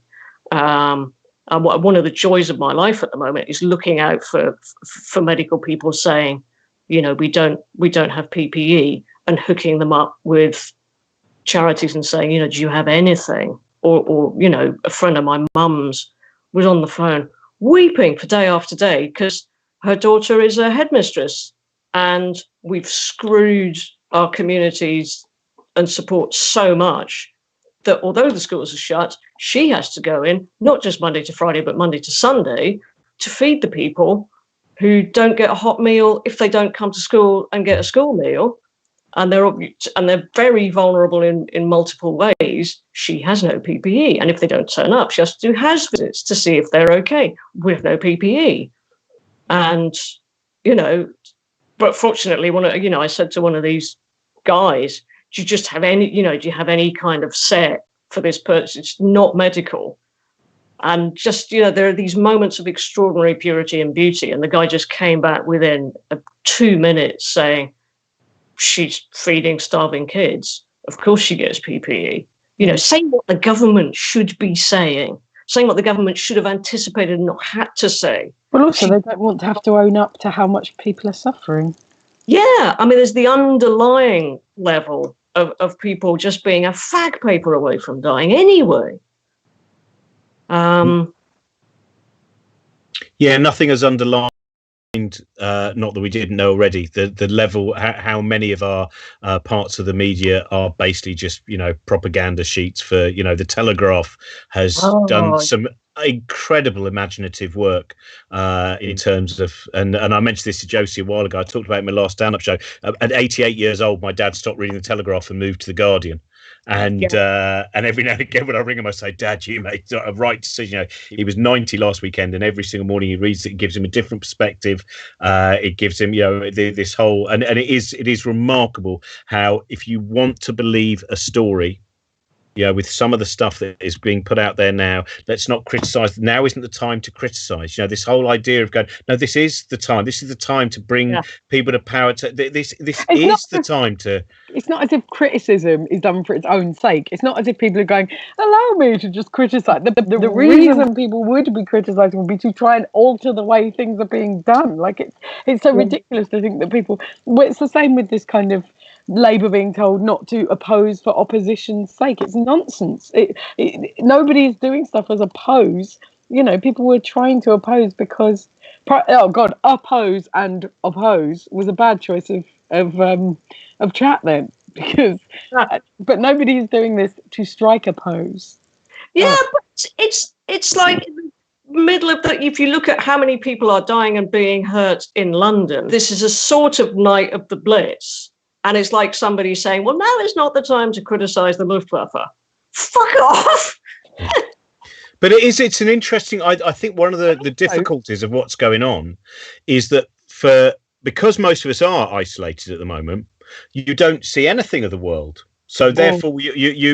And one of the joys of my life at the moment is looking out for medical people saying, we don't have PPE, and hooking them up with charities and saying, do you have anything? Or a friend of my mum's was on the phone weeping for day after day because her daughter is a headmistress, and we've screwed our communities and support so much that although the schools are shut, she has to go in, not just Monday to Friday, but Monday to Sunday, to feed the people who don't get a hot meal if they don't come to school and get a school meal. And they're very vulnerable in multiple ways. She has no PPE. And if they don't turn up, she has to do house visits to see if they're okay with no PPE. And, but fortunately, I said to one of these guys, do you just have any, do you have any kind of set for this person? It's not medical. And just, there are these moments of extraordinary purity and beauty. And the guy just came back within 2 minutes saying, she's feeding starving kids. Of course she gets PPE. Saying what the government should be saying what the government should have anticipated and not had to say. Well, also, they don't want to have to own up to how much people are suffering. Yeah, there's the underlying level of people just being a fag paper away from dying anyway. Yeah, nothing has underlined, not that we didn't know already, the level, how many of our parts of the media are basically just, propaganda sheets for, the Telegraph has done some incredible imaginative work in terms of, and I mentioned this to Josie a while ago. I talked about it in my last stand-up show. At 88 years old, my dad stopped reading the Telegraph and moved to the Guardian. And every now and again when I ring him, I say, Dad, you made a right decision. He was 90 last weekend, and every single morning he reads it. It gives him a different perspective. It gives him, this whole, and it is remarkable how, if you want to believe a story, with some of the stuff that is being put out there now, let's not criticize. Now isn't the time to criticize. This whole idea of going, no, this is the time. This is the time to bring people to power. This is the time to. It's not as if criticism is done for its own sake. It's not as if people are going, allow me to just criticize. The reason people would be criticizing would be to try and alter the way things are being done. Like it's so ridiculous to think that people. Well, it's the same with this kind of Labour being told not to oppose for opposition's sake. It's nonsense. Nobody is doing stuff as oppose. People were trying to oppose because, oppose and oppose was a bad choice of chat then, because but nobody is doing this to strike a pose. Yeah, but it's like in the middle of the, if you look at how many people are dying and being hurt in London, this is a sort of night of the Blitz. And it's like somebody saying, well, now is not the time to criticise the Luftwaffe. Fuck off! But it's an interesting, I think one of the difficulties of what's going on is that for because most of us are isolated at the moment, you don't see anything of the world. So therefore,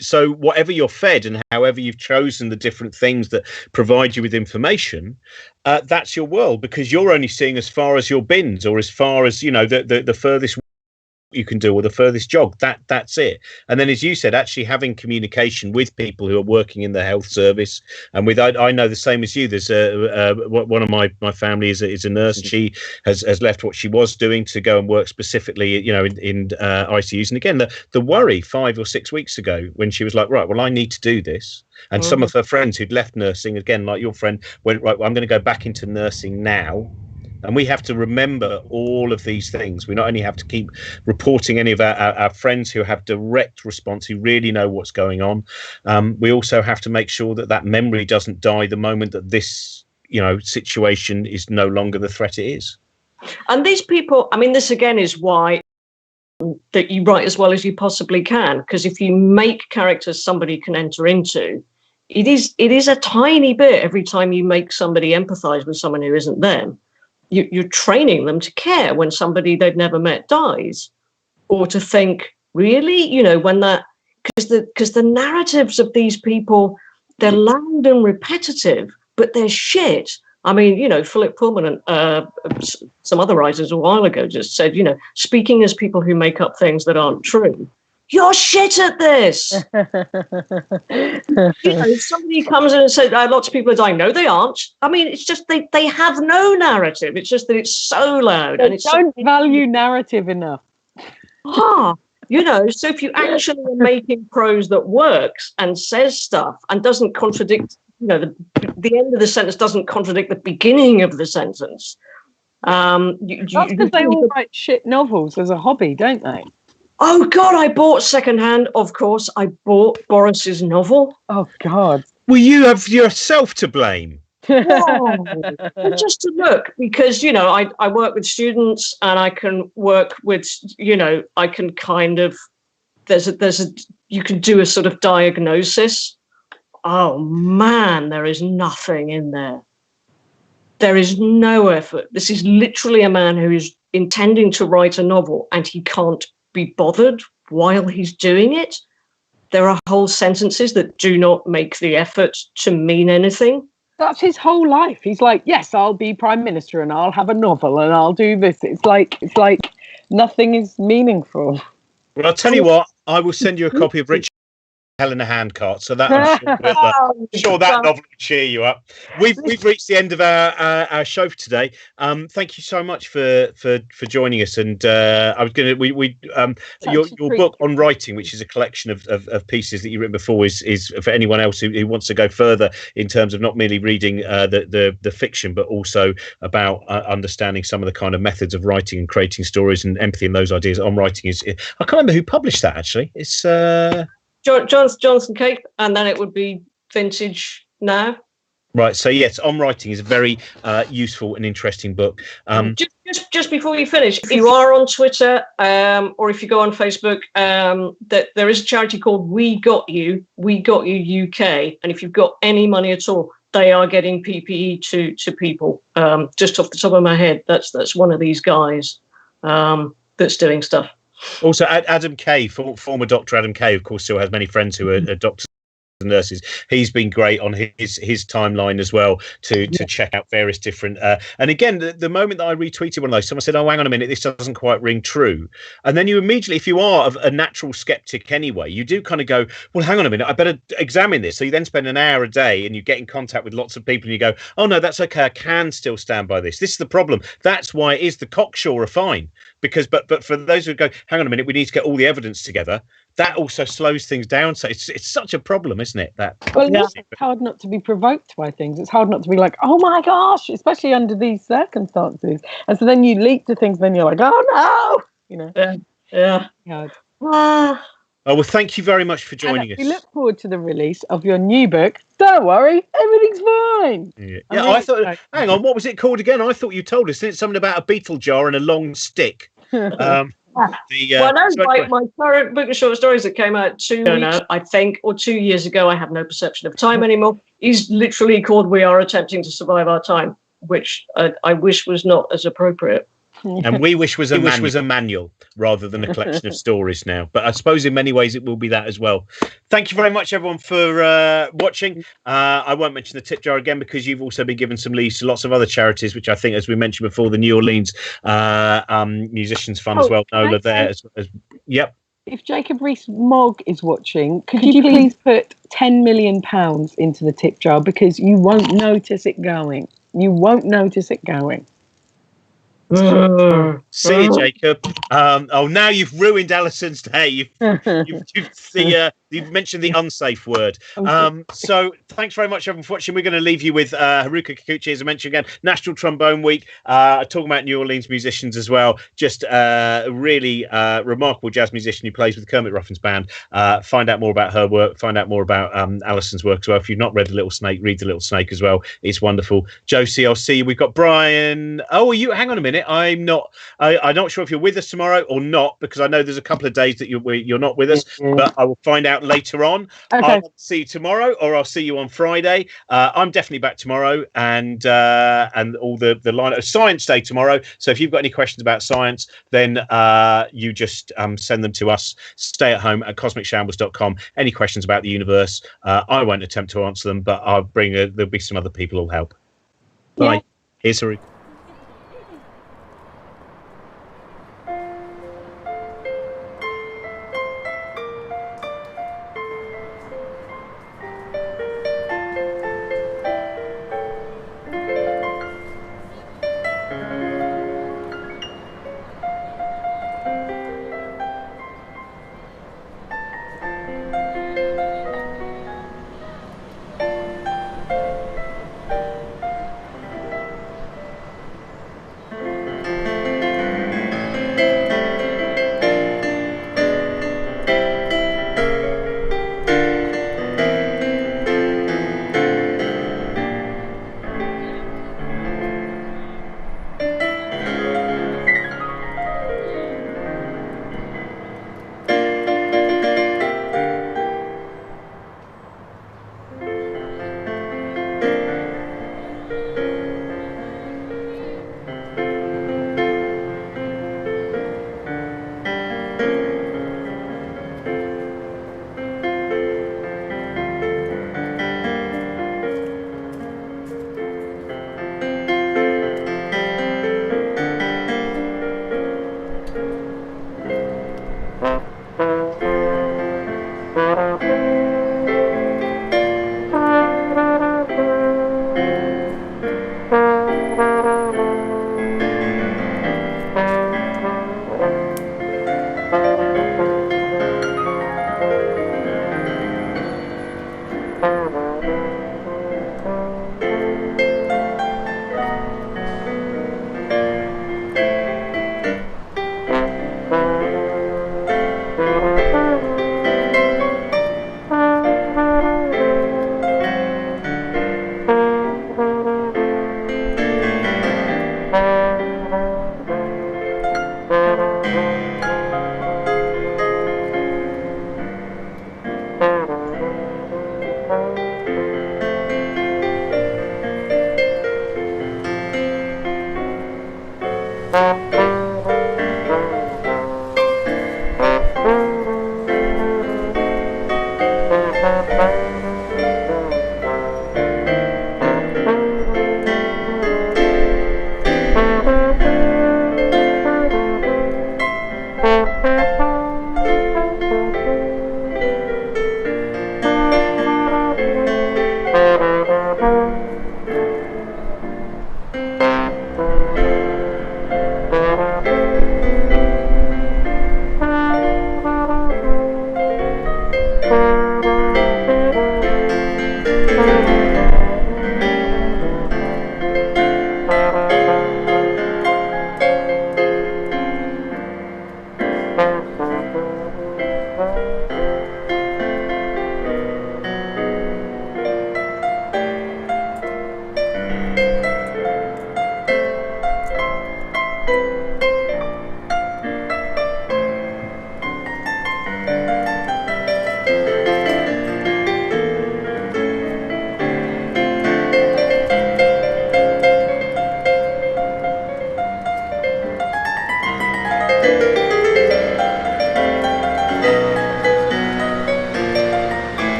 so whatever you're fed and however you've chosen the different things that provide you with information, that's your world, because you're only seeing as far as your bins, or as far as, you know, the furthest you can do, or the furthest jog. That's it. And then, as you said, actually having communication with people who are working in the health service, and with I know the same as you. There's one of my family is a nurse, and she has left what she was doing to go and work specifically, you know, in ICUs. And again, the worry 5 or 6 weeks ago when she was like, right, well, I need to do this. And some of her friends who'd left nursing, again, like your friend, went, right, well, I'm going to go back into nursing now. And we have to remember all of these things. We not only have to keep reporting any of our friends who have direct response, who really know what's going on. We also have to make sure that memory doesn't die the moment that this, you know, situation is no longer the threat it is. And these people, I mean, this again is why that you write as well as you possibly can, because if you make characters somebody can enter into, it is a tiny bit every time you make somebody empathize with someone who isn't them. You're training them to care when somebody they've never met dies, or to think, really, you know, when that, because the narratives of these people, they're loud and repetitive, but they're shit. I mean, you know, Philip Pullman and some other writers a while ago just said, you know, speaking as people who make up things that aren't true. You're shit at this. You know, if somebody comes in and says, lots of people are dying. No, they aren't. I mean, it's just they have no narrative. It's just that it's so loud. They don't value narrative enough. You know, so if you actually are making prose that works and says stuff and doesn't contradict, you know, the end of the sentence doesn't contradict the beginning of the sentence. That's because they all write shit novels as a hobby, don't they? Oh, God, I bought secondhand, of course. I bought Boris's novel. Oh, God. Well, you have yourself to blame. Well, just to look, because, you know, I work with students, and I can work with, you know, I can kind of, you can do a sort of diagnosis. Oh, man, there is nothing in there. There is no effort. This is literally a man who is intending to write a novel, and he can't be bothered while he's doing it. There are whole sentences that do not make the effort to mean anything. That's his whole life. He's like, yes, I'll be prime minister and I'll have a novel and I'll do this. It's like nothing is meaningful. Well, I'll tell you what, I will send you a copy of Richard Helena Handcart, so that I'm sure that novel will cheer you up. We've reached the end of our show for today. Thank you so much for joining us. And I was going to your book on writing, which is a collection of pieces that you've written before, is for anyone else who wants to go further in terms of not merely reading the fiction, but also about understanding some of the kind of methods of writing and creating stories and empathy and those ideas on writing. I can't remember who published that actually. It's Johnson Cape, and then it would be Vintage now. Right. So yes, On Writing is a very useful and interesting book. Just before you finish, if you are on Twitter or if you go on Facebook, that there is a charity called We Got You UK, and if you've got any money at all, they are getting PPE to people. Just off the top of my head, that's one of these guys that's doing stuff. Also, Adam Kay, former Dr. Adam Kay, of course, still has many friends who are doctors and nurses. He's been great on his timeline as well to check out various different. And again, the moment that I retweeted one of those, someone said, "Oh, hang on a minute, this doesn't quite ring true." And then you immediately, if you are a natural skeptic anyway, you do kind of go, "Well, hang on a minute, I better examine this." So you then spend an hour a day and you get in contact with lots of people and you go, "Oh no, that's okay. I can still stand by this. This is the problem. That's why it is the cocksure are fine." Because, but for those who go, "Hang on a minute, we need to get all the evidence together," that also slows things down. So it's such a problem, isn't it? It's hard not to be provoked by things. It's hard not to be like, "Oh my gosh," especially under these circumstances. And so then you leap to things, then you're like, "Oh no," you know. Yeah. Oh well, thank you very much for joining us. We look forward to the release of your new book. Don't worry, everything's fine. Yeah, I thought. Hang on, what was it called again? I thought you told us. It's something about a beetle jar and a long stick. My current book of short stories that came out 2 years ago, I have no perception of time anymore, is literally called We Are Attempting to Survive Our Time, which I wish was not as appropriate. And We Wish was a manual rather than a collection of stories now. But I suppose in many ways it will be that as well. Thank you very much, everyone, for watching. I won't mention the tip jar again because you've also been given some leads to lots of other charities, which I think, as we mentioned before, the New Orleans Musicians Fund as well. Nola there. Yep. If Jacob Rees-Mogg is watching, could you please put £10 million into the tip jar, because you won't notice it going. You won't notice it going. See you, Jacob. Now you've ruined Alison's day. You've mentioned the unsafe word. So thanks very much, everyone, for watching. We're going to leave you with Haruka Kikuchi, as I mentioned again, National Trombone Week. Talking about New Orleans musicians as well. Just a really remarkable jazz musician who plays with the Kermit Ruffins Band. Find out more about her work. Find out more about Alison's work as well. If you've not read The Little Snake, read The Little Snake as well. It's wonderful. Josie, I'll see you. We've got Brian. Hang on a minute. I'm not sure if you're with us tomorrow or not, because I know there's a couple of days that you're not with us, but I will find out later on. Okay. I'll see you tomorrow, or I'll see you on Friday. I'm definitely back tomorrow, and all the lineup. Science Day tomorrow. So if you've got any questions about science, then you just send them to us. Stay at home at cosmicshambles.com. Any questions about the universe, I won't attempt to answer them, but there'll be some other people who'll help. Bye. Yeah. Here's Haruka.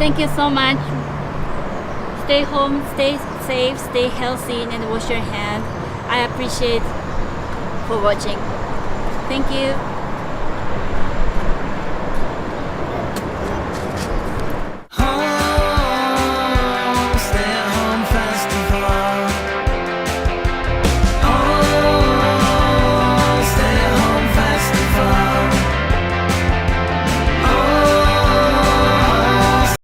Thank you so much. Stay home, stay safe, stay healthy, and wash your hands. I appreciate for watching. Thank you.